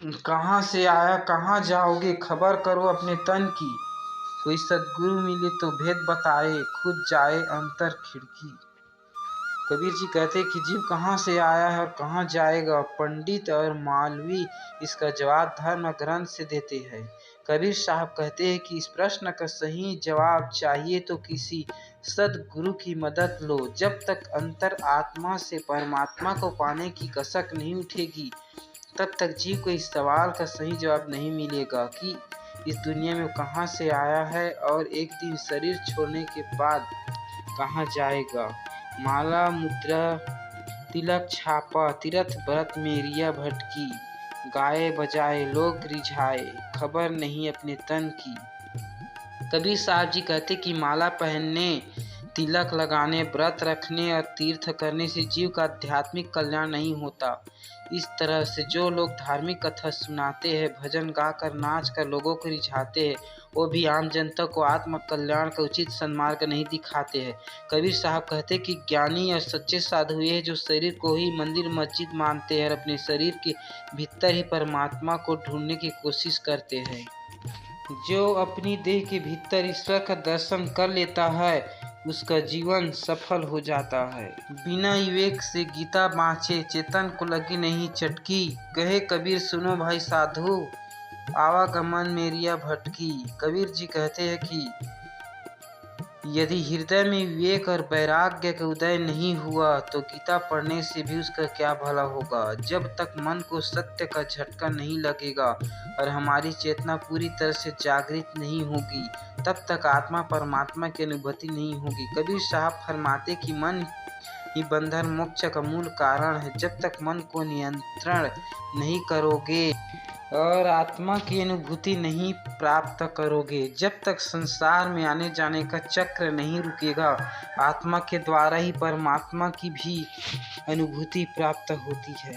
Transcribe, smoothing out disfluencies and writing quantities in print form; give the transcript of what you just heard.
कहाँ से आया कहाँ जाओगे, खबर करो अपने तन की। कोई सद्गुरु मिले तो भेद बताए, खुद जाए अंतर खिड़की। कबीर जी कहते कि जीव कहाँ से आया है और कहाँ जाएगा, पंडित और मौलवी इसका जवाब धर्म ग्रंथ से देते हैं। कबीर साहब कहते हैं कि इस प्रश्न का सही जवाब चाहिए तो किसी सद्गुरु की मदद लो। जब तक अंतर आत्मा से परमात्मा को पाने की कसक नहीं उठेगी, तब तक जीव को इस सवाल का सही जवाब नहीं मिलेगा कि इस दुनिया में कहाँ से आया है और एक दिन शरीर छोड़ने के बाद कहाँ जाएगा। माला मुद्रा तिलक छापा, तीर्थ व्रत में रिया भटकी, गाए बजाए लोग रिझाए, खबर नहीं अपने तन की। कबीर साहब जी कहते कि माला पहनने, तिलक लगाने, व्रत रखने और तीर्थ करने से जीव का आध्यात्मिक कल्याण नहीं होता। इस तरह से जो लोग धार्मिक कथा सुनाते हैं, भजन गाकर नाच कर लोगों को रिझाते हैं, वो भी आम जनता को आत्म कल्याण का उचित सन्मार्ग नहीं दिखाते हैं। कबीर साहब कहते कि ज्ञानी और सच्चे साधु ये जो शरीर को ही मंदिर मस्जिद मानते हैं और अपने शरीर के भीतर ही परमात्मा को ढूंढने की कोशिश करते हैं। जो अपनी देह के भीतर ईश्वर का दर्शन कर लेता है, उसका जीवन सफल हो जाता है। बिना विवेक से गीता बाँचे, चेतन को लगी नहीं चटकी। कहे कबीर सुनो भाई साधु, आवागमन में रिया भटकी। कबीर जी कहते हैं कि यदि हृदय में विवेक और वैराग्य का उदय नहीं हुआ तो गीता पढ़ने से भी उसका क्या भला होगा। जब तक मन को सत्य का झटका नहीं लगेगा और हमारी चेतना पूरी तरह से जागृत नहीं होगी, तब तक आत्मा परमात्मा की अनुभूति नहीं होगी। कबीर साहब फरमाते कि मन ही बंधन मोक्ष का मूल कारण है। जब तक मन को नियंत्रण नहीं करोगे और आत्मा की अनुभूति नहीं प्राप्त करोगे, जब तक संसार में आने जाने का चक्र नहीं रुकेगा, आत्मा के द्वारा ही परमात्मा की भी अनुभूति प्राप्त होती है।